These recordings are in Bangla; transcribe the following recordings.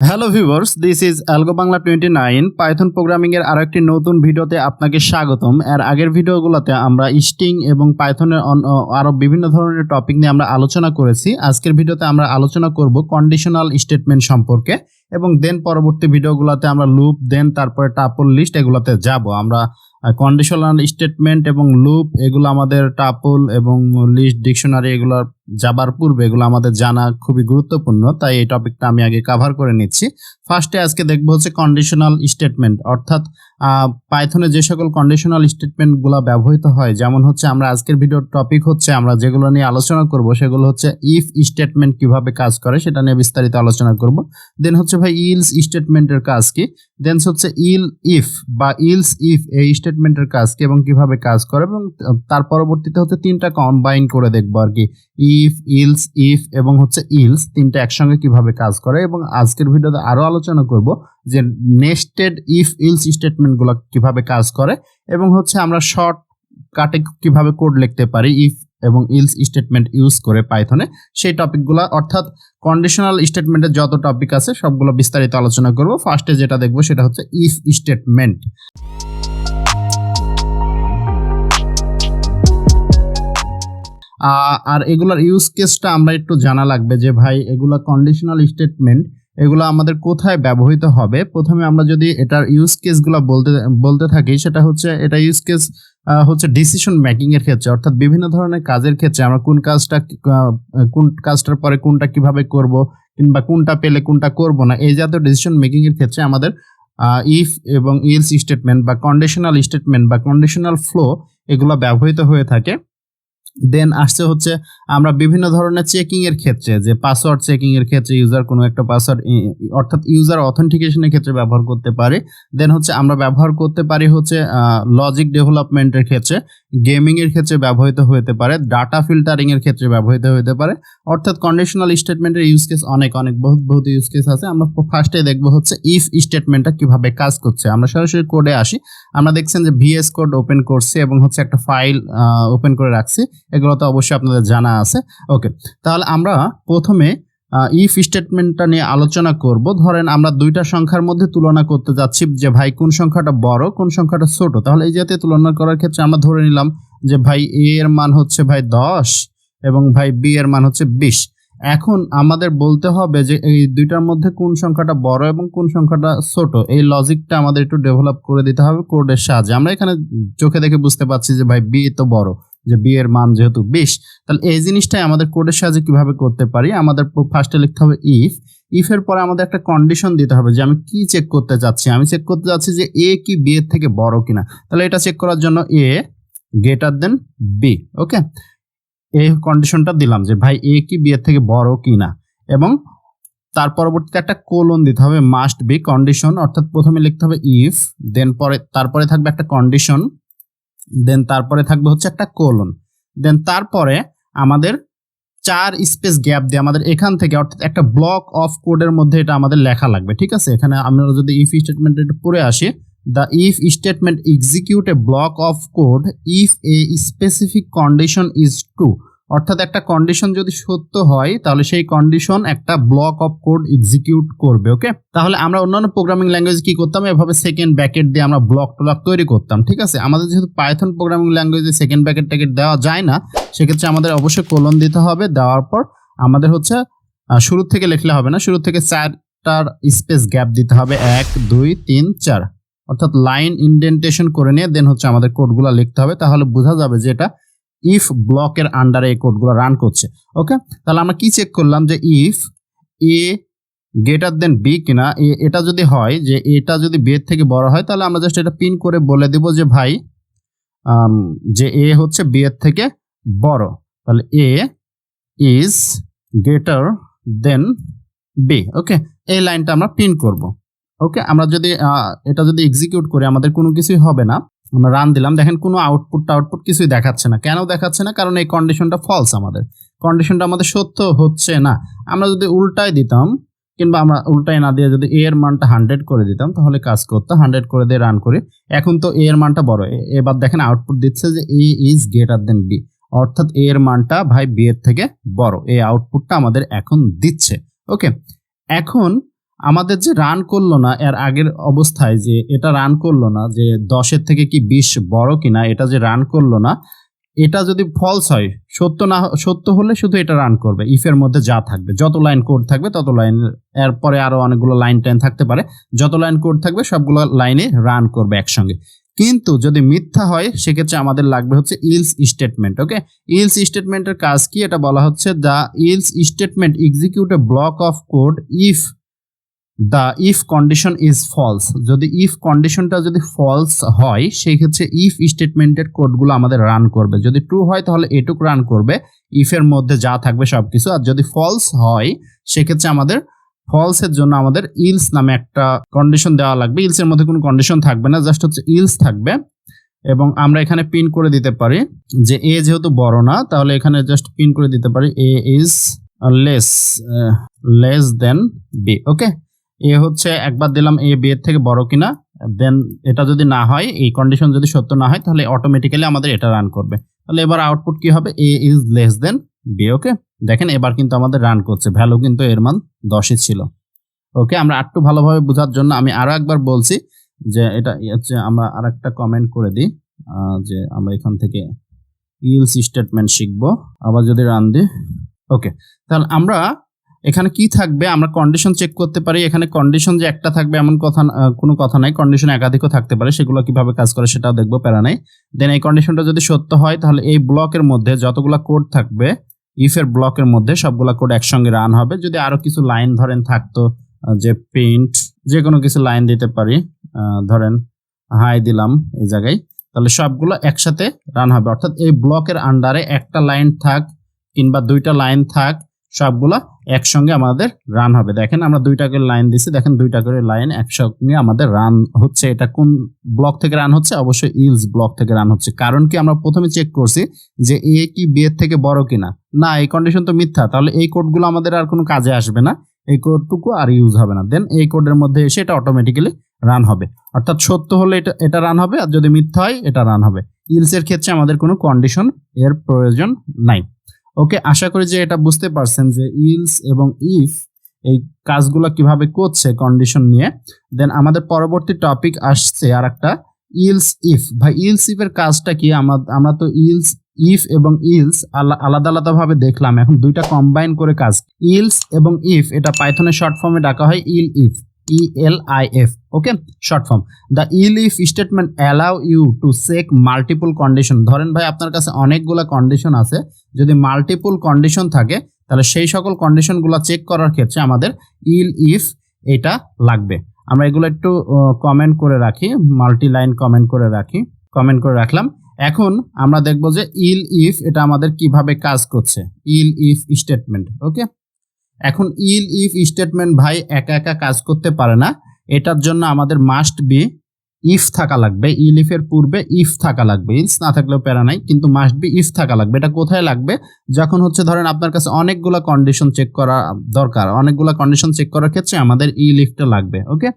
Hello viewers, this is algo Bangla 29 Python programming এর আরো একটি নতুন ভিডিওতে আপনাকে স্বাগতম। এর আগের ভিডিওগুলোতে আমরা স্ট্রিং এবং পাইথনের আরো বিভিন্ন ধরনের টপিক নিয়ে আমরা আলোচনা করেছি। আজকের ভিডিওতে আমরা আলোচনা করব কন্ডিশনাল স্টেটমেন্ট সম্পর্কে এবং দেন পরবর্তী ভিডিওগুলোতে আমরা লুপ দেন তারপরে টাপল লিস্ট এগুলোতে যাব। আমরা কন্ডিশনাল স্টেটমেন্ট এবং লুপ এগুলো আমাদের টাপল এবং লিস্ট ডিকশনারি এগুলো যাবার পূর্বে এগুলো আমাদের জানা খুবই গুরুত্বপূর্ণ, তাই এই টপিকটা আমি আগে কভার করে নিচ্ছি। ফার্স্টে আজকে দেখবো হচ্ছে কন্ডিশনাল স্টেটমেন্ট, অর্থাৎ পাইথনে যে সকল কন্ডিশনাল স্টেটমেন্টগুলো ব্যবহৃত হয়, যেমন হচ্ছে আমরা আজকের ভিডিওর টপিক হচ্ছে আমরা যেগুলো নিয়ে আলোচনা করব সেগুলো হচ্ছে ইফ স্টেটমেন্ট কিভাবে কাজ করে সেটা নিয়ে বিস্তারিত আলোচনা করব। দেন হচ্ছে ভাই ইলস স্টেটমেন্টের কাজ কি, দেন হচ্ছে ইফ বা ইলস ইফ এই স্টেটমেন্টের কাজ কি এবং কিভাবে কাজ করে, এবং তার পরবর্তীতে হচ্ছে তিনটা কম্বাইন করে দেখবো আর কি, ইফ ইলস ইফ এবং হচ্ছে ইলস তিনটা একসঙ্গে কিভাবে কাজ করে। এবং আজকের ভিডিওতে আরো আলোচনা করব যে নেস্টেড ইফ ইলস স্টেটমেন্টগুলো কিভাবে কাজ করে এবং হচ্ছে আমরা শর্ট কাটে কিভাবে কোড লিখতে পারি ইফ এবং ইলস স্টেটমেন্ট ইউজ করে পাইথনে, সেই টপিকগুলো অর্থাৎ কন্ডিশনাল স্টেটমেন্টের যত টপিক আছে সবগুলো বিস্তারিত আলোচনা করব। ফার্স্টে যেটা দেখবো সেটা হচ্ছে ইফ স্টেটমেন্ট। আর এগুলার ইউজ কেসটা আমরা একটু জানা লাগবে যে ভাই এগুলা কন্ডিশনাল স্টেটমেন্ট এগুলো আমাদের কোথায় ব্যবহৃত হবে। প্রথমে আমরা যদি এটার ইউজ কেসগুলো বলতে থাকি, সেটা হচ্ছে এটা ইউজ কেস হচ্ছে ডিসিশন মেকিং এর ক্ষেত্রে, অর্থাৎ বিভিন্ন ধরনের কাজের ক্ষেত্রে আমরা কোন কাজটার পরে কোনটা কিভাবে করব কিংবা কোনটা পেলে কোনটা করব না, এই জাতীয় ডিসিশন মেকিং এর ক্ষেত্রে আমাদের ইফ এবং ইলস স্টেটমেন্ট বা কন্ডিশনাল স্টেটমেন্ট বা কন্ডিশনাল ফ্লো এগুলো ব্যবহৃত হয়ে থাকে। দেন আসছে হচ্ছে আমরা বিভিন্ন ধরনের চেকিং এর ক্ষেত্রে, যে পাসওয়ার্ড চেকিং এর ক্ষেত্রে ইউজার কোনো একটা পাসওয়ার্ড অর্থাৎ ইউজার অথেন্টিকেশনের ক্ষেত্রে ব্যবহার করতে পারি। দেন হচ্ছে আমরা ব্যবহার করতে পারি হচ্ছে লজিক ডেভেলপমেন্টের ক্ষেত্রে, গেমিং এর ক্ষেত্রে ব্যবহৃত হতে পারে, ডাটা ফিল্টারিং এর ক্ষেত্রে ব্যবহৃত হতে পারে। অর্থাৎ কন্ডিশনাল স্টেটমেন্টের ইউজ কেস অনেক বহুত ইউজ কেস আছে। আমরা ফার্স্টে দেখবো হচ্ছে ইফ স্টেটমেন্টটা কিভাবে কাজ করছে। আমরা সরাসরি কোডে আসি। আমরা দেখছেন যে ভিএস কোড ওপেন করছি এবং হচ্ছে একটা ফাইল ওপেন করে রাখছি, এগুলো তো অবশ্যই আপনাদের জানা আছে। ওকে, তাহলে আমরা প্রথমে ইফ স্টেটমেন্টটা নিয়ে আলোচনা করব। ধরেন আমরা দুইটা সংখ্যার মধ্যে তুলনা করতে যাচ্ছি যে ভাই কোন সংখ্যাটা বড় কোন সংখ্যাটা ছোট। তাহলে এই জাতীয় তুলনা করার ক্ষেত্রে আমরা ধরে নিলাম যে ভাই এ এর মান হচ্ছে ভাই 10 এবং ভাই বি এর মান হচ্ছে 20। এখন আমাদের বলতে হবে যে এই দুইটার মধ্যে কোন সংখ্যাটা বড় এবং কোন সংখ্যাটা ছোট, এই লজিকটা আমাদের একটু ডেভেলপ করে দিতে হবে কোডের সাহায্যে। আমরা এখানে চোখে দেখে বুঝতে পারছি যে ভাই বি তো বড়, যে বি এর মান যেহেতু 20, তাহলে এই জিনিসটাই আমাদের কোডের সাহায্যে কিভাবে করতে পারি। আমাদের ফার্স্টে লিখতে হবে ইফ এর পরে আমাদের একটা কন্ডিশন দিতে হবে যে আমি কি চেক করতে চাচ্ছি। আমি চেক করতে চাচ্ছি যে এ কি বি এর থেকে বড় কিনা। তাহলে এটা চেক করার জন্য এ গ্রেটার দেন বি। ওকে, এই কন্ডিশনটা দিলাম যে ভাই এ কি বি এর থেকে বড় কিনা, এবং তার পরবর্তীতে একটা কোলন দিতে হবে, মাস্ট বি কন্ডিশন, অর্থাৎ প্রথমে লিখতে হবে ইফ, দেন তারপরে থাকবে একটা কন্ডিশন, দেন তারপরে থাকবে হচ্ছে একটা কোলন, দেন তারপরে আমাদের 4 স্পেস গ্যাপ দিয়ে আমাদের এখান থেকে অর্থাৎ একটা ব্লক অফ কোডের মধ্যে এটা আমাদের লেখা লাগবে। ঠিক আছে, এখানে আমরা যদি ইফ স্টেটমেন্ট পড়ে আসি, the if statement execute a block of code if a specific condition is true, অর্থাৎ একটা কন্ডিশন যদি সত্য হয় তাহলে সেই কন্ডিশন একটা ব্লক অফ কোড এক্সিকিউট করবে। ওকে, তাহলে আমরা অন্যান্য প্রোগ্রামিং ল্যাঙ্গুয়েজ কি করতাম, এভাবে সেকেন্ড ব্র্যাকেট দিয়ে আমরা ব্লক তৈরি করতাম। ঠিক আছে, আমাদের যেহেতু পাইথন প্রোগ্রামিং ল্যাঙ্গুয়েজে সেকেন্ড ব্র্যাকেট দেওয়া যায় না, সেক্ষেত্রে আমাদের অবশ্যই কোলন দিতে হবে। দেওয়ার পর আমাদের হচ্ছে শুরু থেকে লিখলে হবে না, শুরু থেকে 4টার স্পেস গ্যাপ দিতে হবে, 1 2 3 4, অর্থাৎ লাইন ইনডেন্টেশন করে নিয়ে দেন হচ্ছে আমাদের কোডগুলো লিখতে হবে। তাহলে বোঝা যাবে যে এটা ইফ ব্লকের আন্ডারে এই কোডগুলো রান করছে। ওকে, তাহলে আমরা কি চেক করলাম যে if A greater than B কিনা। এটা যদি হয় যে এটা যদি বি এর থেকে বড় হয়, তাহলে আমরা জাস্ট এটা পিন করে বলে দেব যে ভাই যে এ হচ্ছে বি এর থেকে বড়, তাহলে এ ইজ গ্রেটার দেন বি। ওকে, এই লাইনটা আমরা পিন করব। ওকে, আমরা যদি এটা যদি এক্সিকিউট করি আমাদের কোনো কিছুই হবে না। আমরা রান দিলাম, দেখেন কোনো আউটপুট কিছুই দেখাচ্ছে না। কেন দেখাচ্ছে না? কারণ এই কন্ডিশনটা ফলস, কন্ডিশনটা আমাদের সত্য হচ্ছে না। আমরা যদি উল্টায় দিতাম কিংবা আমরা উল্টায় না দিয়ে যদি এ এর মানটা 100 করে দিতাম তাহলে কাজ করতো। 100 করে দিয়ে রান করি, এখন তো এ এর মানটা বড়। এবার দেখেন আউটপুট দিচ্ছে যে এ ইজ গ্রেটার দেন বি, অর্থাৎ এ এর মানটা ভাই বি এর থেকে বড়। এই আউটপুটটা আমাদের এখন দিচ্ছে। ওকে, এখন আমাদের যে রান করলো না এর আগের অবস্থায়, যে এটা রান করলো না যে 10-এর থেকে কি 20 বড় কিনা, এটা যে রান করলো না, এটা যদি ফলস হয়, সত্য হলে শুধু এটা রান করবে। ইফের মধ্যে যা থাকবে, যত লাইন কোড থাকবে তত লাইন, এরপরে আরো অনেকগুলো লাইন টাইন থাকতে পারে, যত লাইন কোড থাকবে সবগুলো লাইনে রান করবে একসঙ্গে। কিন্তু যদি মিথ্যা হয় সেক্ষেত্রে আমাদের লাগবে হচ্ছে ইলস স্টেটমেন্ট। ওকে, ইলস স্টেটমেন্টের কাজ কি, এটা বলা হচ্ছে the else statement execute a block of code if the if condition is false. যদি ইফ কন্ডিশনটা যদি ফলস হয় সেই ক্ষেত্রে ইফ স্টেটমেন্টের কোডগুলো আমাদের রান করবে। যদি ট্রু হয় তাহলে এটুক রান করবে, ইফের মধ্যে যা থাকবে সবকিছু। আর যদি ফলস হয় সেক্ষেত্রে আমাদের ফলসের জন্য আমাদের ইলস নামে একটা কন্ডিশন দেওয়া লাগবে। ইলসের মধ্যে কোনো কন্ডিশন থাকবে না, জাস্ট হচ্ছে ইলস থাকবে। এবং আমরা এখানে পিন করে দিতে পারি যে এ যেহেতু বড় না, তাহলে এখানে জাস্ট পিন করে দিতে পারি এ ইজ লেস দেন বি। ওকে, এ হচ্ছে একবার দিলাম এ বি এর থেকে বড় কিনা, দেন এটা যদি না হয়, এই কন্ডিশন যদি সত্য না হয়, তাহলে অটোমেটিক্যালি আমাদের এটা রান করবে। তাহলে এবার আউটপুট কি হবে, এ ইজ লেস দেন বি। ওকে, দেখেন এবার কিন্তু আমাদের রান করছে, ভ্যালু কিন্তু এর মান 10ই ছিল। ওকে, আমরা একটু ভালোভাবে বোঝার জন্য আমি আরো একবার বলছি যে এটা হচ্ছে, আমরা আর একটা কমেন্ট করে দিই যে আমরা এখান থেকে ইলস স্টেটমেন্ট শিখবো। আবার যদি রান দিই, ওকে, তাহলে আমরা এখানে কি থাকবে, আমরা কন্ডিশন চেক করতে পারি। এখানে কন্ডিশন যে একটা থাকবে এমন কোনো কথা নাই, কন্ডিশন একাধিকও থাকতে পারে, সেগুলো কিভাবে কাজ করে সেটাও দেখবো, প্যারা নাই। দেন এই কন্ডিশনটা যদি সত্য হয় তাহলে এই ব্লকের মধ্যে যতগুলা কোড থাকবে ইফের ব্লকের মধ্যে সবগুলা কোড একসঙ্গে রান হবে। যদি আরো কিছু লাইন ধরেন থাকতো, যে প্রিন্ট যে কোনো কিছু লাইন দিতে পারি, ধরেন হাই দিলাম এই জায়গায়, তাহলে সবগুলো একসাথে রান হবে। অর্থাৎ এই ব্লকের আন্ডারে একটা লাইন থাক কিংবা দুইটা লাইন থাক, সবগুলা একসঙ্গে আমাদের রান হবে। দেখেন আমরা দুইটা করে লাইন দিছি, দেখেন দুইটা করে লাইন একসঙ্গে আমাদের রান হচ্ছে। এটা কোন ব্লক থেকে রান হচ্ছে, অবশ্যই ইলস ব্লক থেকে রান হচ্ছে। কারণ কি, আমরা প্রথমে চেক করছি যে এ কি বি এর থেকে বড় কিনা, না এই কন্ডিশন তো মিথ্যা, তাহলে এই কোডগুলো আমাদের আর কোনো কাজে আসবে না, এই কোডটুকু আর ইউজ হবে না। দেন এই কোডের মধ্যে এসে এটা অটোমেটিক্যালি রান হবে। অর্থাৎ সত্য হলে এটা রান হবে, আর যদি মিথ্যা হয় এটা রান হবে। ইলস এর ক্ষেত্রে আমাদের কোনো কন্ডিশন এর প্রয়োজন নাই। ওকে, আশা করি যে এটা বুঝতে পারছেন যে ইলস এবং ইফ এই কাজগুলো কিভাবে করছে কন্ডিশন নিয়ে। দেন আমাদের পরবর্তী টপিক আসছে আর একটা, ইলস ইফ। ভাই ইলস ইফ এর কাজটা কি, আমরা তো ইলস ইফ এবং ইলস আলাদা আলাদা ভাবে দেখলাম, এখন দুইটা কম্বাইন করে কাজ। ইলস এবং ইফ এটা পাইথনের শর্ট ফর্মে ডাকা হয় elif, ELIF। Okay, short form. The elif statement allow you to check multiple condition. ধরেন ভাই আপনার কাছে অনেকগুলো কন্ডিশন আছে, যদি মাল্টিপল কন্ডিশন থাকে তাহলে সেই সকল কন্ডিশনগুলো চেক করার ক্ষেত্রে আমাদের ইল-ইফ এটা লাগবে। আমরা এগুলো একটু কমেন্ট করে রাখি, মাল্টি লাইন কমেন্ট করে রাখলাম। এখন আমরা দেখব যে ইল-ইফ এটা আমাদের কিভাবে কাজ করছে, ইল-ইফ স্টেটমেন্ট। ওকে, এখন ইল-ইফ স্টেটমেন্ট ভাই একা একা কাজ করতে পারে না, এটার জন্য আমাদের মাস্ট বি ইফ থাকা লাগবে। ইল-ইফ এর পূর্বে ইফ থাকা লাগবে, ইলস না থাকলেও প্যারা নাই, কিন্তু মাস্ট বি ইফ থাকা লাগবে। এটা কোথায় লাগবে, যখন হচ্ছে ধরেন আপনার কাছে অনেকগুলা কন্ডিশন চেক করা দরকার, অনেকগুলা কন্ডিশন চেক করার ক্ষেত্রে আমাদের ইল-ইফটা লাগবে। ওকে,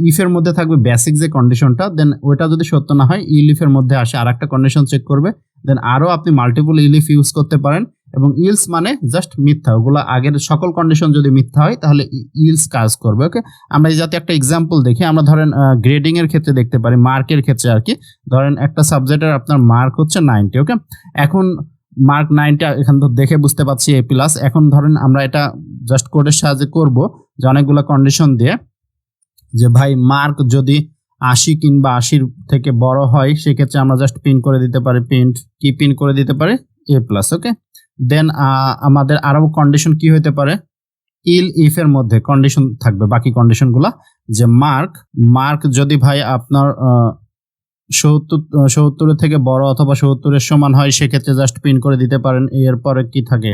ইফের মধ্যে থাকবে বেসিক যে কন্ডিশনটা, দেন ওইটা যদি সত্য না হয় ইল-ইফের মধ্যে আসে আর একটা কন্ডিশন চেক করবে, দেন আরো আপনি মাল্টিপল ইল-ইফ ইউজ করতে পারেন। এবং ইলস মানে জাস্ট মিথ্যা, ওগুলো আগের সকল কন্ডিশন যদি মিথ্যা হয় তাহলে ইলস কাজ করবে। ওকে, আমরা এই যাতে একটা এক্সাম্পল দেখি, আমরা ধরেন গ্রেডিং এর ক্ষেত্রে দেখতে পারি, মার্কের ক্ষেত্রে আর কি। ধরেন একটা সাবজেক্টের আপনার মার্ক হচ্ছে 90। ওকে, এখন মার্ক 90 এখান তো দেখে বুঝতে পারছি A+। এখন ধরেন আমরা এটা জাস্ট কোডের সাহায্যে করব, যে অনেকগুলো কন্ডিশন দিয়ে, যে ভাই মার্ক যদি 80 কিংবা 80 থেকে বড় হয় সেক্ষেত্রে আমরা জাস্ট পিন করে দিতে পারি, পিন করে দিতে পারি A+। ওকে, দেন আমাদের আরো কন্ডিশন কি হতে পারে, ইল-ইফ এর মধ্যে কন্ডিশন থাকবে বাকি কন্ডিশনগুলা, যে মার্ক যদি ভাই আপনার 70 থেকে বড় অথবা 70 এর সমান হয় সেক্ষেত্রে জাস্ট পিন করে দিতে পারেন। এরপরে কি থাকে,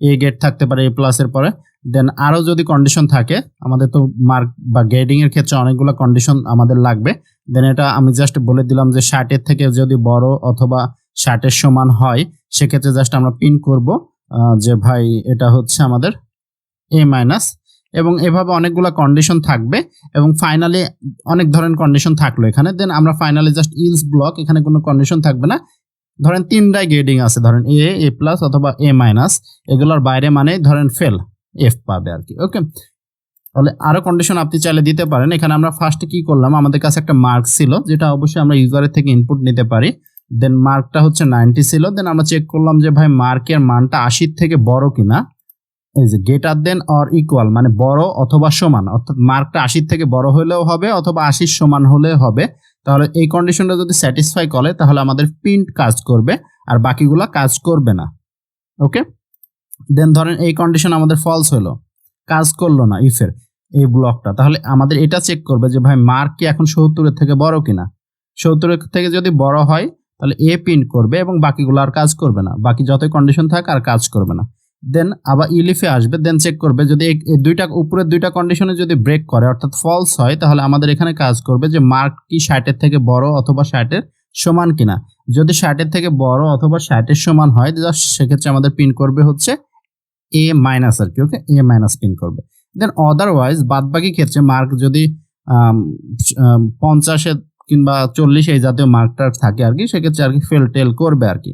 এ গেট থাকতে পারে A+ এর পরে। দেন আরো যদি কন্ডিশন থাকে, আমাদের তো মার্ক বা গ্রেডিং এর ক্ষেত্রে অনেকগুলো কন্ডিশন আমাদের লাগবে। দেন এটা আমি জাস্ট বলে দিলাম যে 60 এর থেকে যদি বড় অথবা 60 এর সমান হয় সেক্ষেত্রে জাস্ট আমরা পিন করব যে ভাই এটা হচ্ছে আমাদের A-। এবং এভাবে অনেকগুলো কন্ডিশন থাকবে এবং ফাইনালি অনেক ধরনের কন্ডিশন থাকলো এখানে। দেন আমরা ফাইনালি জাস্ট ইলস ব্লক, এখানে কোনো কন্ডিশন থাকবে না। ধরেন 3টাই গ্রেডিং আছে, ধরেন A+, অথবা A-, এগুলোর বাইরে মানে ধরেন ফেল, F পাবে আর কি। ওকে, তাহলে আরো কন্ডিশন আপনি চাইলে দিতে পারেন। এখানে আমরা ফার্স্টে কি করলাম, আমাদের কাছে একটা মার্ক ছিল যেটা অবশ্যই আমরা ইউজারের থেকে ইনপুট নিতে পারি। দেন মার্কটা হচ্ছে 90 ছিল। দেন আমরা চেক করলাম যে ভাই মার্কের মানটা 80 থেকে বড় কিনা। এই যে গ্রেটার দেন অর ইকুয়াল মানে বড় অথবা সমান, অর্থাৎ মার্কটা 80 থেকে বড় হলেও হবে অথবা 80 সমান হলেও হবে। তাহলে এই কন্ডিশনটা যদি স্যাটিসফাই করে তাহলে আমাদের প্রিন্ট কাজ করবে আর বাকিগুলা কাজ করবে না। ওকে, দেন ধরেন এই কন্ডিশন আমাদের ফলস হলো, কাজ করলো না ইফের এই ব্লকটা, তাহলে আমাদের এটা চেক করবে যে ভাই মার্ক কি এখন 70 থেকে বড় কিনা। 70 থেকে যদি বড় হয় তাহলে এ প্রিন্ট করবে এবং বাকিগুলো আর কাজ করবে না, বাকি যতই কন্ডিশন থাকে আর কাজ করবে না। দেন আবার ইলিফে আসবে, দেন চেক করবে যদি এই দুইটা উপরের দুইটা কন্ডিশনে যদি ব্রেক করে অর্থাৎ ফলস হয় তাহলে আমাদের এখানে কাজ করবে যে মার্ক কি 60 থেকে বড় অথবা 60 সমান কিনা। যদি 60 থেকে বড় অথবা 60 সমান হয় জাস্ট সেক্ষেত্রে আমাদের প্রিন্ট করবে হচ্ছে এ মাইনাস আর কি। ওকে, এ মাইনাস প্রিন্ট করবে। দেন আদারওয়াইজ বাদবাকি ক্ষেত্রে মার্ক যদি 50 কিংবা 40 এই জাতীয় মার্কটা থাকে আর কি, সেক্ষেত্রে আর কি ফেল টেল করবে আর কি।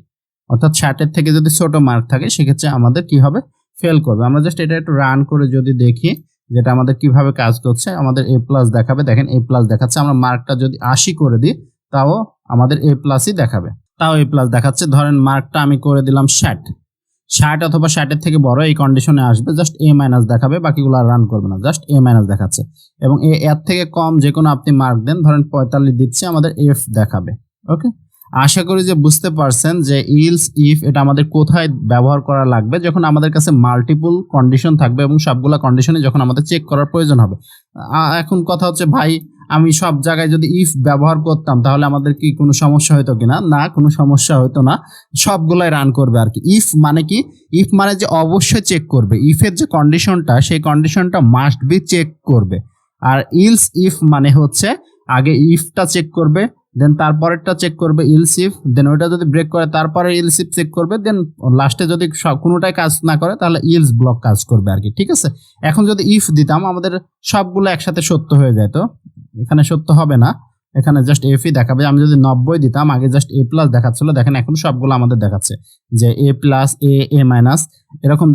অর্থাৎ 60 থেকে যদি ছোট মার্ক থাকে সেক্ষেত্রে আমাদের কি হবে, ফেল করবে। আমরা জাস্ট এটা একটু রান করে যদি দেখি যেটা আমাদের কিভাবে কাজ করছে, আমাদের এ প্লাস দেখাবে। দেখেন এ প্লাস দেখাচ্ছে। আমরা মার্কটা যদি 80 করে দিই তাও আমাদের এ প্লাসই দেখাবে, তাও এ প্লাস দেখাচ্ছে। ধরেন মার্কটা আমি করে দিলাম 60 অথবা 60 থেকে বড় এই কন্ডিশনে আসবে, জাস্ট এ মাইনাস দেখাবে, বাকিগুলো আর রান করবে না, জাস্ট এ মাইনাস দেখাচ্ছে। এবং এর থেকে কম যে কোনো আপনি মার্ক দেন, ধরেন 45 দিচ্ছে, আমাদের এফ দেখাবে। ওকে, আশা করি যে বুঝতে পারছেন যে ইলস ইফ এটা আমাদের কোথায় ব্যবহার করা লাগবে, যখন আমাদের কাছে মাল্টিপল কন্ডিশন থাকবে এবং সবগুলা কন্ডিশনে যখন আমাদের চেক করার প্রয়োজন হবে। এখন কথা হচ্ছে ভাই আমি সব জায়গায় যদি ইফ ব্যবহার করতাম তাহলে আমাদের কি কোনো সমস্যা হতো কিনা? না, কোনো সমস্যা হতো না, সবগুলাই রান করবে আর কি। ইফ মানে কি, ইফ মানে যে অবশ্যই চেক করবে, ইফের যে কন্ডিশনটা সেই কন্ডিশনটা মাস্ট বি চেক করবে। আর ইলস ইফ মানে হচ্ছে আগে ইফটা চেক করবে, দেন তারপরেরটা চেক করবে ইলস ইফ, দেন ওইটা যদি ব্রেক করে তারপরে ইলস ইফ চেক করবে, দেন লাস্টে যদি কোনোটাই কাজ না করে তাহলে ইলস ব্লক কাজ করবে আর কি। ঠিক আছে, এখন যদি ইফ দিতাম আমাদের সবগুলো একসাথে সত্য হয়ে যেত, এখানে সত্য হবে না, এখানে জাস্ট এফই দেখাবে। আমি যদি 90 দিতাম, আগে জাস্ট এ প্লাস দেখাচ্ছিল, দেখেন এখন সবগুলো আমাদের দেখাচ্ছে যে এ প্লাস এ মাইনাস, এরকম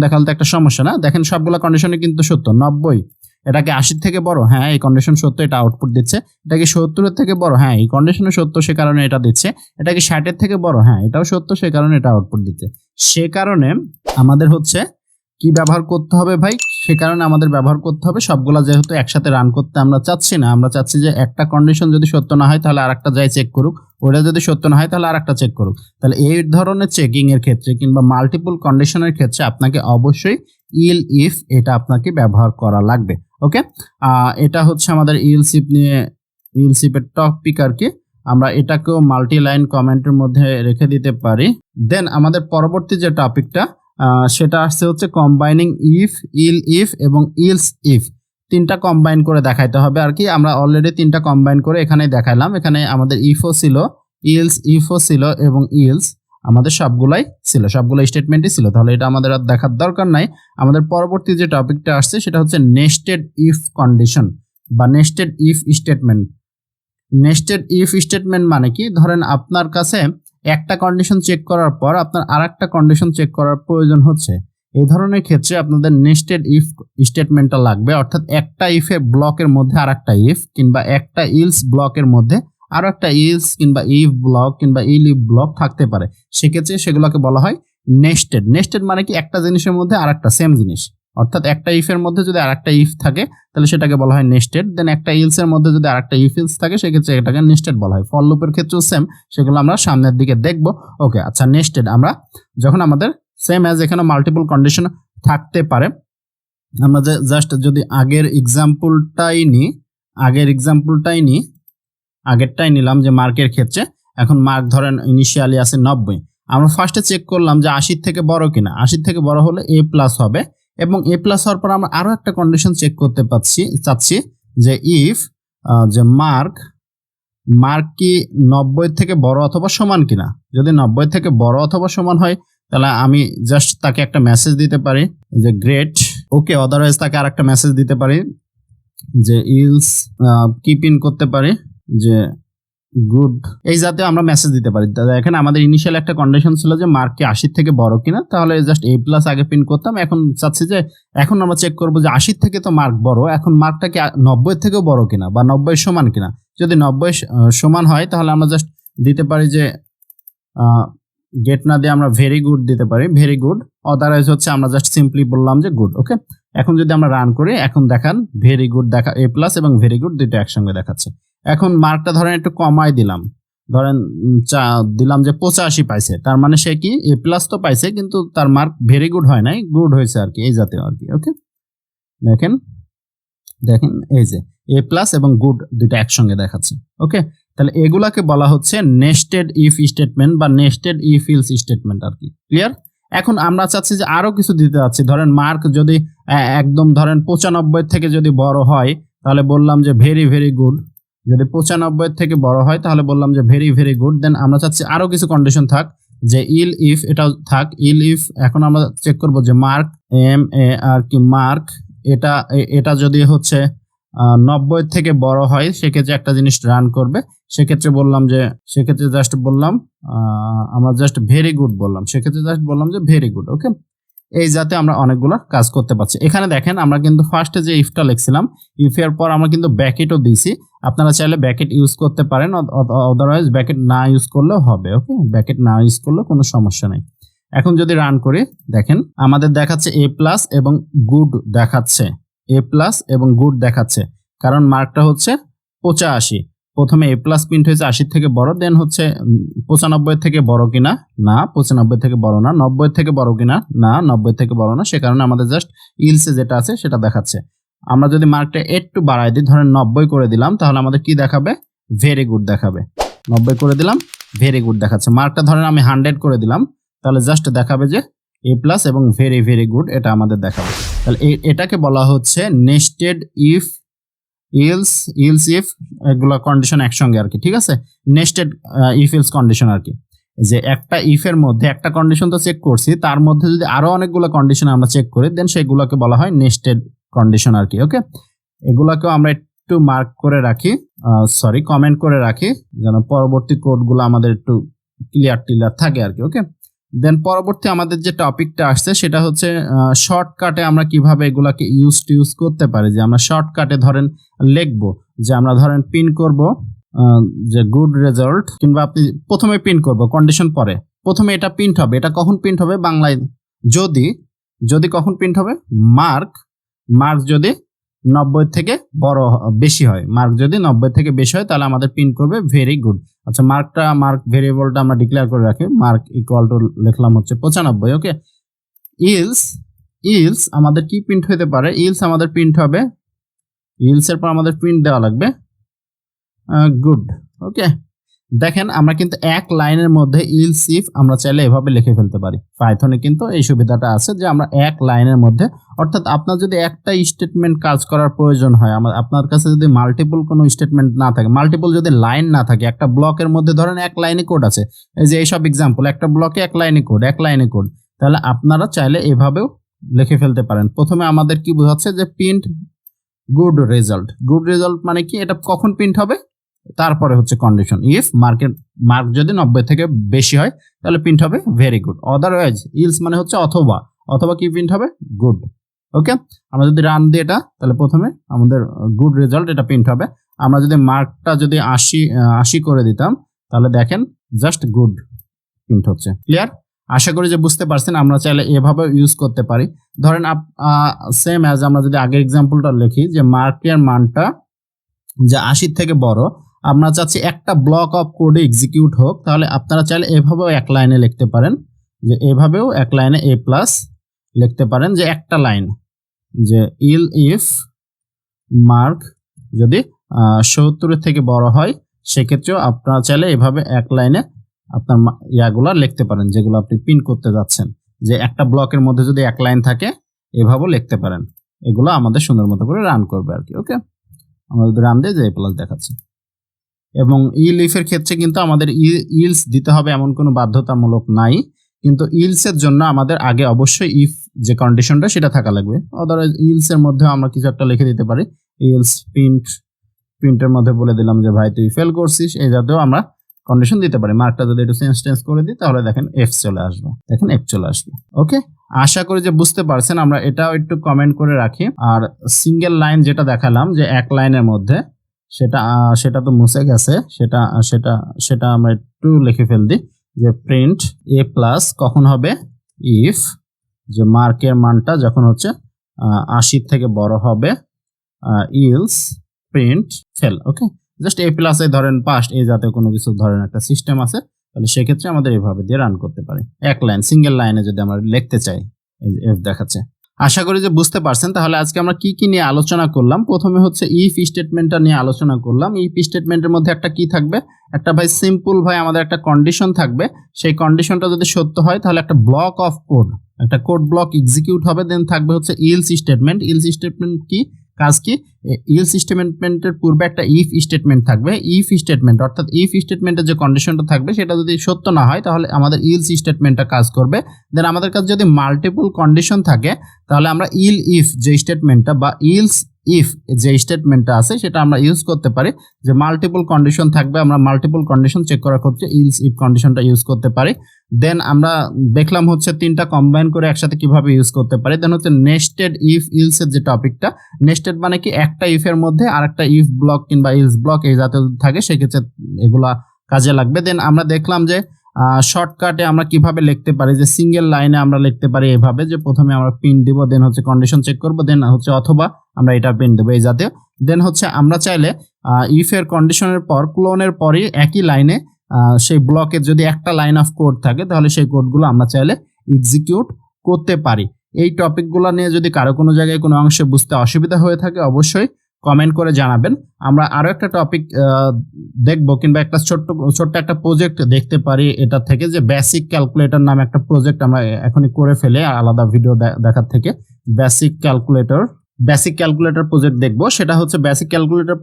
দেখালে তো একটা সমস্যা না। দেখেন সবগুলো কন্ডিশনে কিন্তু সত্য। 90 এটাকে 80 থেকে বড়, হ্যাঁ এই কন্ডিশন সত্য, এটা আউটপুট দিচ্ছে। এটা কি 70 থেকে বড়, হ্যাঁ এই কন্ডিশনে সত্য, সে কারণে এটা দিচ্ছে। এটা কি 60 থেকে বড়, হ্যাঁ এটাও সত্য, সে কারণে এটা আউটপুট দিচ্ছে। সে কারণে আমাদের হচ্ছে কি ব্যবহার করতে হবে ভাই, সে কারণে আমাদের ব্যবহার করতে হবে সবগুলা, যেহেতু একসাথে রান করতে আমরা চাচ্ছি না, আমরা চাচ্ছি যে একটা কন্ডিশন যদি সত্য না হয় তাহলে আরেকটা যাই চেক করুক, ওটা যদি সত্য না হয় তাহলে আরেকটা চেক করুক। তাহলে এই ধরনের চেকিং এর ক্ষেত্রে কিংবা মাল্টিপল কন্ডিশনের ক্ষেত্রে আপনাকে অবশ্যই ইল ইফ এটা আপনাকে ব্যবহার করা লাগবে। ওকে, এটা হচ্ছে আমাদের ইলস ইফ নিয়ে, ইলস ইফের টপিক আর কি। আমরা এটাকেও মাল্টি লাইন কমেন্টের মধ্যে রেখে দিতে পারি। দেন আমাদের পরবর্তী যে টপিকটা সেটা আসছে হচ্ছে কম্বাইনিং ইফ, ইল ইফ এবং ইলস ইফ, তিনটা কম্বাইন করে দেখাইতে হবে আর কি। আমরা অলরেডি তিনটা কম্বাইন করে এখানে দেখাইলাম। এখানে আমাদের ইফও ছিল, ইলস ইফও ছিল এবং ইলস আমাদের সবগুলাই ছিল, সবগুলো স্টেটমেন্টই ছিল। তাহলে এটা আমাদের আর দেখার দরকার নাই। আমাদের পরবর্তী যে টপিকটা আসছে সেটা হচ্ছে নেস্টেড ইফ কন্ডিশন বা nested if statement. Nested if statement মানে কি, ধরেন আপনার কাছে একটা কন্ডিশন চেক করার পর আপনার আরেকটা কন্ডিশন চেক করার প্রয়োজন হচ্ছে, এই ধরনের ক্ষেত্রে আপনাদের নেস্টেড ইফ স্টেটমেন্টটা লাগবে। অর্থাৎ একটা ইফে ব্লকের মধ্যে আরেকটা ইফ, কিংবা একটা ইলস ব্লকের মধ্যে আরো একটা ইলস কিংবা ইফ ব্লক কিংবা ইল ইফ ব্লক থাকতে পারে। সেক্ষেত্রে সেগুলোকে বলা হয় নেস্টেড। নেস্টেড মানে কি, একটা জিনিসের মধ্যে আরেকটা সেম জিনিস, অর্থাৎ একটা ইফের মধ্যে যদি আরেকটা ইফ থাকে তাহলে সেটাকে বলা হয় নেস্টেড। দেন একটা ইলস এর মধ্যে যদি আরেকটা ইফ ইলস থাকে সেক্ষেত্রে এটাকে নেস্টেড বলা হয়। ফর লুপের ক্ষেত্রেও সেম, সেগুলো আমরা সামনের দিকে দেখব। ওকে, আচ্ছা নেস্টেড আমরা যখন আমাদের সেম অ্যাজ এখানে মাল্টিপল কন্ডিশন থাকতে পারে, আমরা জাস্ট যদি আগের এক্সাম্পলটাই নিই, আগেরটাই নিলাম যে মার্কের ক্ষেত্রে। এখন মার্ক ধরেন ইনিশিয়ালি আছে 90, আমরা ফার্স্টে চেক করলাম যে 80 থেকে বড় কিনা। 80 থেকে বড় হলে এ প্লাস হবে, এবং এ প্লাস হওয়ার পর আমরা আরো একটা কন্ডিশন চেক করতে চাচ্ছি যে ইফ যে মার্ক কি 90 থেকে বড় অথবা সমান কিনা। যদি 90 থেকে বড় অথবা সমান হয় তাহলে আমি জাস্ট তাকে একটা মেসেজ দিতে পারি যে গ্রেট। ওকে, আদারওয়াইজ তাকে আরেকটা মেসেজ দিতে পারি যে ইলস কিপ ইন করতে পারি যে গুড এই জাতীয় আমরা মেসেজ দিতে পারি। এখানে আমাদের ইনিশিয়াল একটা কন্ডিশন ছিল যে মার্ক কি 80 থেকে বড় কিনা, তাহলে জাস্ট এ প্লাস আগে প্রিন্ট করতাম। এখন চাচ্ছি যে এখন আমরা চেক করবো যে 80 থেকে তো মার্ক বড়, এখন মার্কটা কি 90 থেকেও বড় কিনা বা 90 সমান কিনা। যদি 90 সমান হয় তাহলে আমরা জাস্ট দিতে পারি যে গেট না দিয়ে আমরা ভেরি গুড দিতে পারি, ভেরি গুড। অদারওয়াইজ হচ্ছে আমরা জাস্ট সিম্পলি বললাম যে গুড। ওকে, এখন যদি আমরা রান করি, এখন দেখান ভেরি গুড দেখা, এ প্লাস এবং ভেরি গুড দুইটা একসঙ্গে দেখাচ্ছে। এখন মার্কটা ধরেন একটু কমাই দিলাম, ধরেন দিলাম যে 85 পাইছে, তার মানে সে কি এ প্লাস তো পাইছে কিন্তু তার মার্ক ভেরি গুড হয় নাই, গুড হয়েছে আর কি, এই জাতীয় আর কি। ওকে, দেখেন দেখেন এই যে এ প্লাস এবং গুড দুইটা একসঙ্গে দেখাচ্ছে। ওকে, তাহলে এগুলাকে বলা হচ্ছে নেস্টেড ইফ স্টেটমেন্ট বা নেস্টেড ইফ ইলস স্টেটমেন্ট আর কি। ক্লিয়ার? এখন আমরা চাচ্ছি যে আরো কিছু দিতে যাচ্ছি। ধরেন মার্ক যদি একদম ধরেন 95 থেকে যদি বড় হয় তাহলে বললাম যে ভেরি ভেরি গুড। যদি 95 থেকে বড় হয় তাহলে বললাম যে ভেরি ভেরি গুড। দেন আমরা চাচ্ছি আরো কিছু কন্ডিশন থাক, যে ইল ইফ এটাও থাক, ইল ইফ। এখন আমরা চেক করব যে মার্ক এম এ আর কি মার্ক এটা যদি হচ্ছে 90 থেকে বড় হয় সেক্ষেত্রে একটা জিনিস রান করবে। সেক্ষেত্রে বললাম যে সেক্ষেত্রে জাস্ট বললাম আমরা জাস্ট ভেরি গুড বললাম, সেক্ষেত্রে জাস্ট বললাম যে ভেরি গুড। ওকে, এই যাতে আমরা অনেকগুলো কাজ করতে পারছি। এখানে দেখেন আমরা কিন্তু ফার্স্টে যে ইফটা লিখছিলাম, ইফ এর পর আমরা কিন্তু ব্র্যাকেটও দিয়েছি। আপনারা চাইলে ব্র্যাকেট ইউজ করতে পারেন, আদারওয়াইজ ব্র্যাকেট না ইউজ করলেও হবে। ওকে, ব্র্যাকেট না ইউজ করলে কোনো সমস্যা নেই। এখন যদি রান করি, দেখেন আমাদের দেখাচ্ছে এ প্লাস এবং গুড দেখাচ্ছে, এ প্লাস এবং গুড দেখাচ্ছে, কারণ মার্কটা হচ্ছে 85। প্রথমে এ প্লাস প্রিন্ট হয়েছে 80 থেকে বড়, দেন হচ্ছে 95 থেকে বড় কিনা, না 95 থেকে বড় না, 90 থেকে বড় কিনা, না 90 থেকে বড় না, সে কারণে আমাদের জাস্ট ইলসে যেটা আছে সেটা দেখাচ্ছে। আমরা যদি মার্কটা একটু বাড়াই দিই, ধরেন 90 করে দিলাম, তাহলে আমাদের কি দেখাবে? ভেরি গুড দেখাবে। 90 করে দিলাম, ভেরি গুড দেখাচ্ছে। মার্কটা ধরেন আমি 100 করে দিলাম, তাহলে জাস্ট দেখাবে যে এ প্লাস এবং ভেরি ভেরি গুড, এটা আমাদের দেখাবে। তাহলে এটাকে বলা হচ্ছে nested if else, else if, এগুলো কন্ডিশন একসঙ্গে আর কি। ঠিক আছে, নেস্টেড ইফ ইলস কন্ডিশন আর কি, যে একটা ইফের মধ্যে একটা কন্ডিশন তো চেক করছি, তার মধ্যে যদি আরো অনেকগুলো কন্ডিশন আমরা চেক করি, দেন সেগুলোকে বলা হয় নেস্টেড কন্ডিশন আর কি। ওকে, এগুলাকেও আমরা একটু মার্ক করে রাখি, সরি কমেন্ট করে রাখি, যেন পরবর্তী কোডগুলো আমাদের একটু ক্লিয়ার থাকে আর কি। ওকে, দেন পরবর্তী আমাদের যে টপিকটা আসছে সেটা হচ্ছে শর্টকাটে আমরা কিভাবে এগুলাকে ইউজ করতে পারি। যে আমরা শর্টকাটে ধরেন লিখবো যে আমরা ধরেন পিন করব যে গুড রেজাল্ট, কিংবা আপনি প্রথমে পিন করব কন্ডিশন পরে, প্রথমে এটা প্রিন্ট হবে। এটা কখন প্রিন্ট হবে বাংলায়? যদি কখন প্রিন্ট হবে? মার্ক যদি 90 থেকে বড় বেশি হয়, মার্ক যদি 90 থেকে বেশি হয় তাহলে আমাদের প্রিন্ট করবে ভেরি গুড। আচ্ছা, মার্ক ভেরিয়েবলটা আমরা ডিক্লেয়ার করে রাখি, মার্ক ইকুয়াল টু লিখলাম হচ্ছে 95। ওকে, ইলস আমাদের কি প্রিন্ট হতে পারে? ইলস আমাদের প্রিন্ট হবে, ইলস এর পর আমাদের প্রিন্ট দেওয়া লাগবে গুড। ওকে, দেখেন আমরা কিন্তু এক লাইনের মধ্যে ইলস ইফ আমরা চাইলে এভাবে লিখে ফেলতে পারি। পাইথনে কিন্তু এই সুবিধাটা আছে যে আমরা এক লাইনের মধ্যে, অর্থাৎ আপনার যদি একটা স্টেটমেন্ট কাজ করার প্রয়োজন হয়, আপনার কাছে যদি মাল্টিপল কোনো স্টেটমেন্ট না থাকে, মাল্টিপল যদি লাইন না থাকে, একটা ব্লকের মধ্যে ধরেন এক লাইনে কোড আছে, এই যে এইসব এক্সাম্পল, একটা ব্লকে এক লাইনে কোড, তাহলে আপনারা চাইলে এভাবেও লিখে ফেলতে পারেন। প্রথমে আমাদের কি বোঝাচ্ছে যে প্রিন্ট গুড রেজাল্ট মানে কি? এটা কখন প্রিন্ট হবে? তারপরে হচ্ছে কন্ডিশন, ইফ মার্ক যদি 90 থেকে বেশি হয় তাহলে প্রিন্ট হবে ভেরি গুড। আদারওয়াইজ ইলস মানে হচ্ছে অথবা কি প্রিন্ট হবে? গুড। ওকে, আমরা যদি রান দিই এটা, তাহলে প্রথমে আমাদের গুড রেজাল্ট এটা প্রিন্ট হবে। আমরা যদি মার্কটা যদি 80 করে দিতাম, তাহলে দেখেন জাস্ট গুড প্রিন্ট হচ্ছে। ক্লিয়ার? আশা করি যে বুঝতে পারছেন। আমরা চাইলে এভাবে ইউজ করতে পারি। ধরেন সেম অ্যাজ আমরা যদি আগের এক্সাম্পলটা লিখি, যে মার্কের মানটা যে 80 থেকে বড়, আমরা চাচ্ছি একটা ব্লক অফ কোডে এক্সিকিউট হোক, তাহলে আপনারা চাইলে এভাবেও এক লাইনে লিখতে পারেন, যে এভাবেও এক লাইনে এ প্লাস লিখতে পারেন, যে একটা লাইন, যে ইফ মার্ক যদি 70 থেকে বড় হয়, সেক্ষেত্রেও আপনারা চাইলে এভাবে এক লাইনে আপনার ইয়াগুলা লিখতে পারেন, যেগুলো আপনি প্রিন্ট করতে যাচ্ছেন। যে একটা ব্লকের মধ্যে যদি এক লাইন থাকে, এভাবেও লিখতে পারেন। এগুলো আমাদের সুন্দর মতো করে রান করবে আর কি। ওকে, আমরা যদি রান দিই, যে এ প্লাস দেখাচ্ছে। এবং ইফের ক্ষেত্রে কিন্তু আমাদের ইলস দিতে হবে এমন কোনো বাধ্যতামূলক নাই, কিন্তু ইলসের জন্য আমাদের আগে অবশ্যই ইফ যে কন্ডিশনটা সেটা থাকা লাগবে। আদারওয়াইজ ইলসের মধ্যে আমরা কিছু একটা লিখে দিতে পারি, ইলস প্রিন্ট প্রিন্টের মধ্যে বলে দিলাম যে ভাই তুই ফেল করছিস, এই জাতীয় আমরা কন্ডিশন দিতে পারি। মার্কটা যদি একটু চেঞ্জ করে দিই তাহলে দেখেন এফ চলে আসবে, দেখেন এফ চলে আসবে। ওকে, আশা করি যে বুঝতে পারছেন। আমরা এটাও একটু কমেন্ট করে রাখি। আর সিঙ্গেল লাইন যেটা দেখালাম যে এক লাইনের মধ্যে, সেটা তো মুছে গেছে, সেটা আমরা একটু লিখে ফেল দিই যে প্রিন্ট এ প্লাস কখন হবে, ইফ যে মার্কের মানটা যখন হচ্ছে 80 থেকে বড় হবে, else print fail. Okay, just a plus ধরেন পাস্ট, এই জাতীয় কোনো কিছু ধরেন একটা সিস্টেম আছে, তাহলে সেক্ষেত্রে আমাদের এইভাবে দিয়ে রান করতে পারি। এক লাইন সিঙ্গেল লাইনে যদি আমরা লিখতে চাই, এই এফ দেখাচ্ছে। আশা করি যে বুঝতে পারছেন। তাহলে আজকে আমরা কি কি নিয়ে আলোচনা করলাম? প্রথমে হচ্ছে ইফ স্টেটমেন্টটা নিয়ে আলোচনা করলাম। ইফ স্টেটমেন্টের মধ্যে একটা কি থাকবে, একটা ভাই সিম্পল ভাই আমাদের একটা কন্ডিশন থাকবে। সেই কন্ডিশনটা যদি সত্য হয় তাহলে একটা ব্লক অফ কোড, একটা কোড ব্লক এক্সিকিউট হবে। দেন থাকবে হচ্ছে ইলস স্টেটমেন্ট। ইলস স্টেটমেন্ট কি কাজ কি, ইলস স্টেটমেন্টের পূর্বে একটা ইফ স্টেটমেন্ট থাকবে। ইফ স্টেটমেন্ট অর্থাৎ ইফ স্টেটমেন্টের যে কন্ডিশনটা থাকবে সেটা যদি সত্য না হয় তাহলে আমাদের ইলস স্টেটমেন্টটা কাজ করবে। দেন আমাদের কাছে যদি মাল্টিপল কন্ডিশন থাকে তাহলে আমরা ইফ যে স্টেটমেন্টটা বা ইলস ইফ যে স্টেটমেন্টটা আছে সেটা আমরা ইউজ করতে পারি। যে মাল্টিপল কন্ডিশন থাকবে, আমরা মাল্টিপল কন্ডিশন চেক করার ক্ষেত্রে ইলস ইফ কন্ডিশনটা ইউজ করতে পারি। দেন আমরা দেখলাম হচ্ছে তিনটা কম্বাইন করে একসাথে কিভাবে ইউজ করতে পারি। দেন হচ্ছে নেস্টেড ইফ ইলস এর যে টপিকটা, নেস্টেড মানে কি একটা ইফের মধ্যে আরেকটা ইফ ব্লক কিংবা ইলস ব্লক এই জাতীয় থাকে, সেক্ষেত্রে এগুলা কাজে লাগবে। দেন আমরা দেখলাম যে শর্টকাটে আমরা কিভাবে লিখতে পারি, যে সিঙ্গেল লাইনে আমরা লিখতে পারি এভাবে যে প্রথমে আমরা পিন দিব, দেন হচ্ছে কন্ডিশন চেক করব, দেন হচ্ছে অথবা আমরা এটা পিন দেবো এই জাতীয়। দেন হচ্ছে আমরা চাইলে ইফ এর কন্ডিশনের পর ক্লোনের পরই একই লাইনে সেই ব্লকের যদি একটা লাইন অফ কোড থাকে তাহলে সেই কোডগুলো আমরা চাইলে এক্সিকিউট করতে পারি। এই টপিকগুলো নিয়ে যদি কারো কোনো জায়গায় কোনো অংশে বুঝতে অসুবিধা হয়ে থাকে অবশ্যই কমেন্ট করে জানাবেন। আমরা আরো একটা টপিক দেখবো কিংবা একটা ছোট্ট একটা প্রজেক্ট দেখতে পারি এটা থেকে, যে বেসিক ক্যালকুলেটর নামে একটা প্রজেক্ট আমরা এখনই করে ফেলে আলাদা ভিডিও দেখার থেকে। বেসিক ক্যালকুলেটর প্রজেক্ট দেখবো। সেটা হচ্ছে বেসিক ক্যালকুলেটর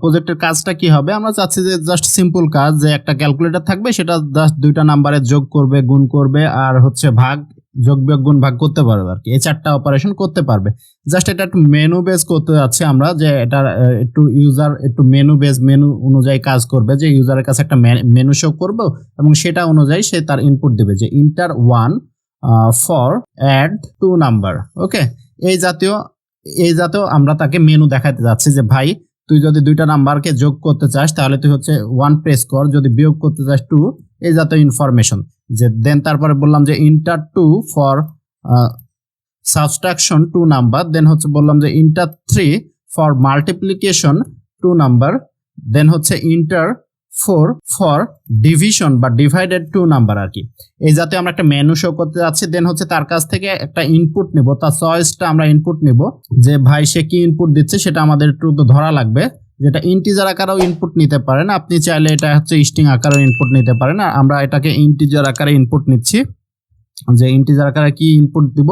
প্রজেক্টের কাজটা কি হবে, আমরা চাচ্ছি যে জাস্ট সিম্পল কাজ, যে একটা ক্যালকুলেটর থাকবে, সেটা জাস্ট দুইটা নাম্বারে যোগ করবে, গুণ করবে, আর হচ্ছে ভাগ, যোগ বিয়োগ গুণ ভাগ করতে পারবে আর কি, এই চারটা অপারেশন করতে পারবে। জাস্ট এটা একটু মেনু বেস করতে যাচ্ছে আমরা, যে এটা একটু মেনু অনুযায়ী কাজ করবে, যে ইউজারের কাছে একটা মেনু শো করবে এবং সেটা অনুযায়ী সে তার ইনপুট দেবে, যে ইন্টার 1 ফর অ্যাড 2 নাম্বার। ওকে, এই জাতীয় আমরা তাকে মেনু দেখাতে যাচ্ছি যে ভাই তুই যদি দুইটা নাম্বারকে যোগ করতে চাস তাহলে তুই হচ্ছে 1 প্রেস কর, যদি বিয়োগ করতে চাস 2, এই জাতীয় ইনফরমেশন। যে দেন তারপরে বললাম যে ইন্টার 2 ফর সাবট্রাকশন 2 নাম্বার, দেন হচ্ছে বললাম যে ইন্টার 3 ফর মাল্টিপ্লিকেশন 2 নাম্বার, দেন হচ্ছে ইন্টার 4 ফর ডিভিশন বা ডিভাইডেড 2 নাম্বার আর কি। এই জাতীয় আমরা একটা মেনু শো করতে যাচ্ছি। দেন হচ্ছে তার কাছ থেকে একটা ইনপুট নিব, তার চয়েসটা আমরা ইনপুট নিব, যে ভাই সে কি ইনপুট দিচ্ছে সেটা আমাদের একটু ধরা লাগবে। যেটা ইন্টিজার আকারেও ইনপুট নিতে পারেন, আপনি চাইলে এটা হচ্ছে স্ট্রিং আকারেও ইনপুট নিতে পারেন। আমরা এটাকে ইন্টিজার আকারে ইনপুট নিচ্ছি, যে ইন্টিজার আকারে কি ইনপুট দিব,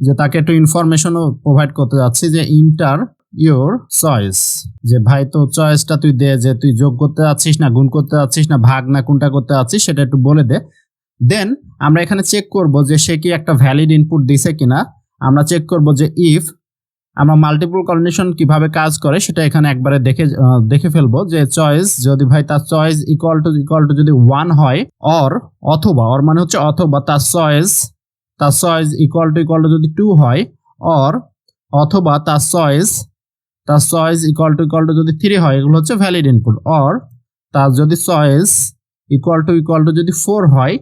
যে তাকে একটু ইনফরমেশনও প্রোভাইড করতে যাচ্ছি, যে ইন্টার ইওর চয়েস, যে ভাই তো চয়েসটা তুই দে, যে তুই যোগ করতে যাচ্ছিস না গুণ করতে যাচ্ছিস না ভাগ না কোনটা করতে যাচ্ছিস সেটা একটু বলে দে। দেন আমরা এখানে চেক করব যে সে কি একটা ভ্যালিড ইনপুট দিছে কিনা। আমরা চেক করব যে ইফ আমরা মাল্টিপল কন্ডিশন কিভাবে কাজ করে সেটা এখানে একবারে দেখে ফেলবো, যে চয়েস যদি ভাই তার চয়েস ইকুয়াল টু যদি 1 হয়, অথবা মানে হচ্ছে অথবা তার চয়েস ইকুয়াল টু যদি 2 হয়, অথবা তার চয়েস ইকুয়াল টু যদি 3 হয়, এগুলো হচ্ছে ভ্যালিড ইনপুট। তার যদি চয়েস ইকুয়াল টু যদি 4 হয়,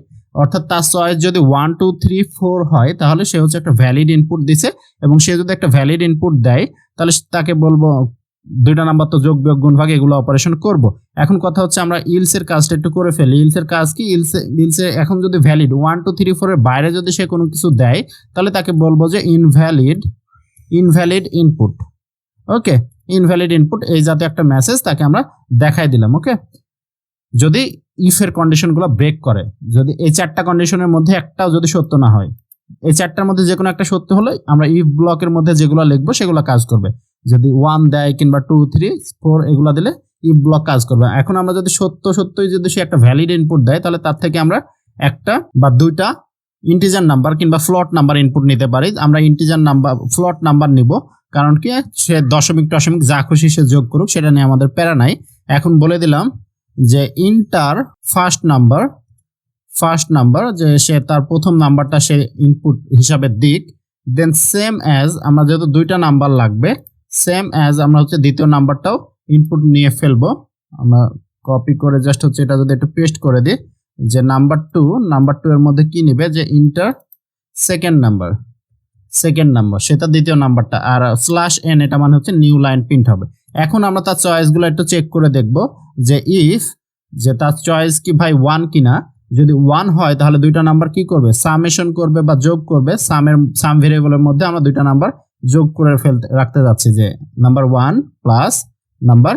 অর্থাৎ তার চয়েস যদি 1 2 3 4 হয় তাহলে সে হচ্ছে একটা ভ্যালিড ইনপুট দিছে। এবং সে যদি একটা ভ্যালিড ইনপুট দেয় তাহলে তাকে বলবো দুইটা নাম্বার তো যোগ বিয়োগ গুণ ভাগ এগুলো অপারেশন করব। এখন কথা হচ্ছে আমরা ইলস এর কাজটা একটু করে ফেলি। ইলস এর কাজ কি, ইলসে এখন যদি ভ্যালিড 1 2 3 4 এর বাইরে যদি সে কোনো কিছু দেয় তাহলে তাকে বলবো যে ইনভ্যালিড ইনপুট। ওকে, ইনভ্যালিড ইনপুট, এই জাতীয় একটা মেসেজ তাকে আমরা দেখাই দিলাম। ওকে, যদি ইফের কন্ডিশনগুলো ব্রেক করে, যদি এই চারটা কন্ডিশনের মধ্যে একটাও যদি সত্য না হয়, এই চারটার মধ্যে যে কোনো একটা সত্য হলে আমরা ইফ ব্লকের মধ্যে যেগুলো লিখবো সেগুলো কাজ করবে। যদি 1 দেয় কিংবা 2 3 4 এগুলো দিলে ইফ ব্লক কাজ করবে। এখন আমরা যদি সত্যই যদি সে একটা ভ্যালিড ইনপুট দেয় তাহলে তার থেকে আমরা একটা বা দুইটা ইন্টিজার নাম্বার কিংবা ফ্লোট নাম্বার ইনপুট নিতে পারি। আমরা ইন্টিজার নাম্বার ফ্লোট নাম্বার নিব, কারণ কি সে দশমিক টশমিক যা খুশি সে যোগ করুক, সেটা নিয়ে আমাদের প্যারা নাই। এখন বলে দিলাম যে ইন্টার ফার্স্ট নাম্বার যে সে তার প্রথম নাম্বারটা সে ইনপুট হিসাবে দিক। দেন সেম অ্যাজ, আমরা যেহেতু দুইটা নাম্বার লাগবে, সেম অ্যাজ আমরা হচ্ছে দ্বিতীয় নাম্বারটাও ইনপুট নিয়ে ফেলবো। আমরা কপি করে জাস্ট হচ্ছে এটা যদি একটু পেস্ট করে দিই, যে নাম্বার টু এর মধ্যে কি নিবে, যে ইন্টার সেকেন্ড নাম্বার সেটা দ্বিতীয় নাম্বারটা, আর স্ল্যাশ এন এটা মানে হচ্ছে নিউ লাইন প্রিন্ট হবে। এখন আমরা তার চয়েসগুলো একটু চেক করে দেখব যে ইফ যে তার চয়েস কি ভাই 1 কিনা। যদি 1 হয় তাহলে দুইটা নাম্বার কি করবে, সামেশন করবে বা যোগ করবে। সাম ভেরিয়েবলের মধ্যে আমরা দুইটা নাম্বার যোগ করে রাখতে যাচ্ছি, যে নাম্বার 1 প্লাস নাম্বার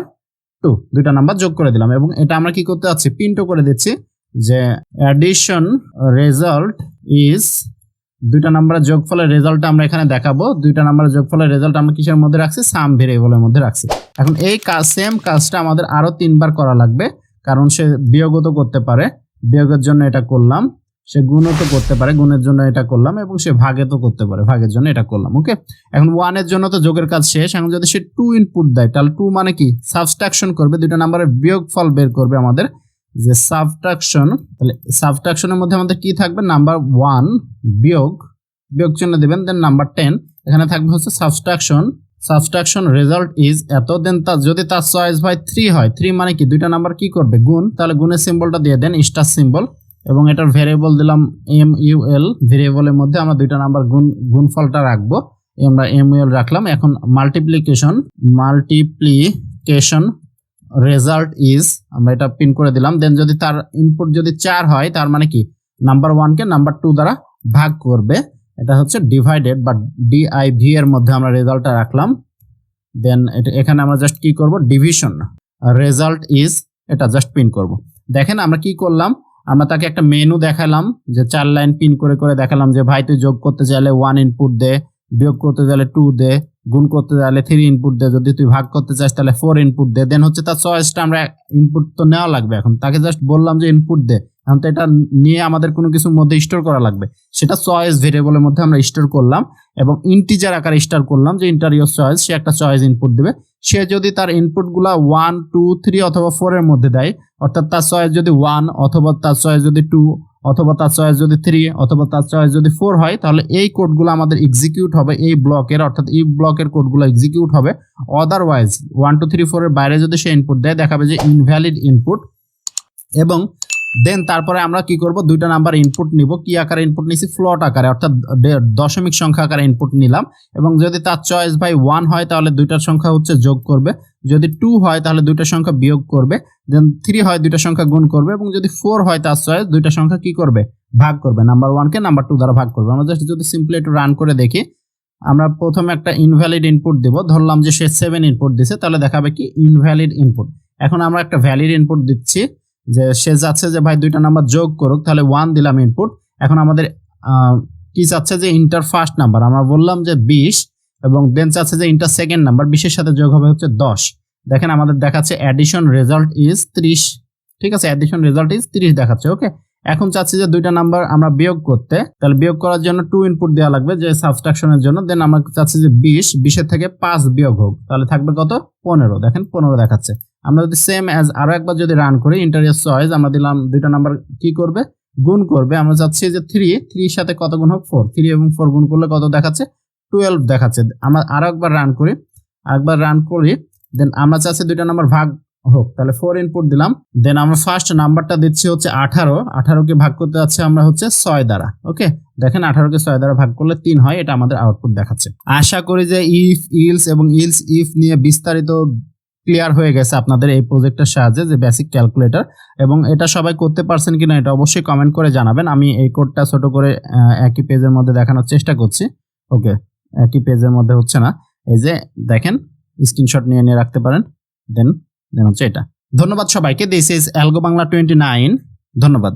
2 দুইটা নাম্বার যোগ করে দিলাম। এবং এটা আমরা কি করতে যাচ্ছি, প্রিন্টও করে দিচ্ছি যে অ্যাডিশন রেজাল্ট ইজ, দুইটা নাম্বারের যোগফলের রেজাল্টটা আমরা এখানে দেখাবো। দুইটা নাম্বারের যোগফলের রেজাল্ট আমরা কিসের মধ্যে রাখছি, সাম ভেরিয়েবলের মধ্যে রাখছি। এখন এই সেম কাজটা আমাদের আরো 3 বার করা লাগবে, কারণ সে বিয়োগও তো করতে পারে, বিয়োগের জন্য এটা করলাম। সে গুণও তো করতে পারে, গুণের জন্য এটা করলাম। এবং সে ভাগে তো করতে পারে, ভাগের জন্য এটা করলাম। ওকে, এখন 1 এর জন্য তো যোগের কাজ শেষ। এখন যদি সে 2 ইনপুট দেয়, তাহলে 2 মানে কি, সাবট্রাকশন করবে, দুইটা নাম্বারের বিয়োগফল বের করবে আমাদের, যে সাবট্রাকশন। তাহলে সাবট্রাকশনের মধ্যে আমাদের কি থাকবে, নাম্বার 1 বিয়োগ চিহ্ন দিবেন, দেন নাম্বার 10 এখানে থাকবে হচ্ছে সাবট্রাকশন রেজাল্ট ইজ এত। দেন যদি তার চয়েস ভাই 3 হয়, 3 মানে কি, দুইটা নাম্বার কি করবে, গুণ। তাহলে গুণের সিম্বলটা দিয়ে দেন, স্টার সিম্বল, এবং এটার ভেরিয়েবল দিলাম MUL। ভেরিয়েবলের মধ্যে আমরা দুইটা নাম্বার গুণফলটা রাখবো, আমরা MUL রাখলাম। এখন মাল্টিপ্লিকেশন রেজাল্ট ইজ, আমরা এটা প্রিন্ট করে দিলাম। দেন যদি তার ইনপুট যদি 4 হয়, তার মানে কি, নাম্বার 1 কে নাম্বার 2 দ্বারা ভাগ করবে। এটা হচ্ছে ডিভাইডেড বা DIV এর মধ্যে আমরা রেজাল্টটা রাখলাম। দেন এখানে আমরা জাস্ট কি করব, ডিভিশন রেজাল্ট ইজ, এটা জাস্ট প্রিন্ট করব। দেখেন আমরা কি করলাম, আমরা তাকে একটা মেনু দেখালাম, যে 4 লাইন প্রিন্ট করে দেখালাম যে ভাই তুই যোগ করতে চাইলে 1 ইনপুট দে, বিয়োগ করতে চাইলে 2 দে, গুণ করতে চাইলে 3 ইনপুট দে, যদি তুই ভাগ করতে চাস তাহলে 4 ইনপুট দে। দেন হচ্ছে তার চয়েসটা, আমরা ইনপুট তো নেওয়া লাগবে। এখন তাকে জাস্ট বললাম যে ইনপুট দে, এখন তো এটা নিয়ে আমাদের কোনো কিছুর মধ্যে স্টোর করা লাগবে, সেটা চয়েস ভেরিয়েবলের মধ্যে আমরা স্টোর করলাম এবং ইন্টিজার আকারে স্টোর করলাম, যে ইন্টার ইওর চয়েস। সে একটা চয়েস ইনপুট দিবে। সে যদি তার ইনপুটগুলা 1, 2, 3 অথবা 4 এর মধ্যে দেয়, অর্থাৎ তার চয়েস যদি 1 অথবা তার চয়েস যদি 2 অথবা তার চয়েস যদি 3 অথবা তার চয়েস যদি 4 হয়, তাহলে এই কোডগুলো আমাদের এক্সিকিউট হবে এই ব্লকের, অর্থাৎ এই ব্লকের কোডগুলো এক্সিকিউট হবে। আদারওয়াইজ 1, 2, 3, 4 এর বাইরে যদি সে ইনপুট দেয়, দেখাবে যে ইনভ্যালিড ইনপুট। এবং দেন তারপরে আমরা কি করব, দুইটা নাম্বার ইনপুট নিব। কি আকারে ইনপুট নিছি, ফ্লোট আকারে, অর্থাৎ দশমিক সংখ্যা আকারে ইনপুট নিলাম। এবং যদি তার চয়েস ভাই 1 হয়, তাহলে দুইটার সংখ্যা হচ্ছে যোগ করবে। যদি 2 হয়, তাহলে দুইটা সংখ্যা বিয়োগ করবে। দেন 3 হয়, দুইটা সংখ্যা গুণ করবে। এবং যদি 4 হয় তার চয়েস, দুইটা সংখ্যা কি করবে, ভাগ করবে। নাম্বার 1 কে নাম্বার 2 দ্বারা ভাগ করবে। আমরা জাস্ট যদি সিম্পলি একটু রান করে দেখি, আমরা প্রথমে একটা ইনভ্যালিড ইনপুট দিব। ধরলাম যে সে 7 ইনপুট দিছে, তাহলে দেখাবে কি, ইনভ্যালিড ইনপুট। এখন আমরা একটা ভ্যালিড ইনপুট দিচ্ছি, যে সে যাচ্ছে যে ভাই দুইটা নাম্বার যোগ করুক, তাহলে 1 দিলাম ইনপুট। এখন আমাদের কি চাচ্ছে, যে ইন্টার ফার্স্ট নাম্বার, আমরা বললাম যে 20, এবং দেন চাচ্ছে যে ইন্টার সেকেন্ড নাম্বার, 20 এর সাথে যোগ হবে হচ্ছে 10। দেখেন আমাদের দেখাচ্ছে অ্যাডিশন রেজাল্ট ইজ 30। ঠিক আছে, অ্যাডিশন রেজাল্ট ইজ 30 দেখাচ্ছে। ওকে, এখন চাচ্ছি যে দুইটা নাম্বার আমরা বিয়োগ করতে, তাহলে বিয়োগ করার জন্য 2 ইনপুট দেওয়া লাগবে, যে সাবট্রাকশনের জন্য। দেন আমরা চাচ্ছি যে 20 এর থেকে 5 বিয়োগ হোক, তাহলে থাকবে কত, 15। দেখেন 15 দেখাচ্ছে। আমরা যদি সেম অ্যাজ আরো একবার যদি রান করি, ইন্টার ইওর চয়েস, আমরা দিলাম দুইটা নাম্বার কি করবে, গুণ করবে। আমরা চাচ্ছি যে 3 সাথে কত গুণ হোক, 4। 3 এবং 4 গুণ করলে কত দেখাচ্ছে, 12 দেখাচ্ছে। আমরা আরো একবার রান করি, দেন আমরা চাচ্ছি দুইটা নাম্বার ভাগ হোক, তাহলে 4 ইনপুট দিলাম। দেন আমরা ফার্স্ট নাম্বারটা দিচ্ছি হচ্ছে 18 কে ভাগ করতে যাচ্ছে আমরা হচ্ছে 6 দ্বারা। ওকে, দেখেন 18 কে 6 দ্বারা ভাগ করলে 3 হয়, এটা আমাদের আউটপুট দেখাচ্ছে। আশা করি যে ইফ, ইলস এবং ইলস ইফ নিয়ে বিস্তারিত ক্লিয়ার হয়ে গেছে আপনাদের এই প্রজেক্টের সাহায্যে, যে বেসিক ক্যালকুলেটর। এবং এটা সবাই করতে পারছেন কিনা এটা অবশ্যই কমেন্ট করে জানাবেন। আমি এই কোডটা ছোট করে একই পেজের মধ্যে দেখানোর চেষ্টা করছি। ওকে, একই পেজের মধ্যে হচ্ছে না, এই যে দেখেন, স্ক্রিনশট নিয়ে রাখতে পারেন। দেন হচ্ছে এটা। ধন্যবাদ সবাইকে। This is algo Bangla 29। ধন্যবাদ।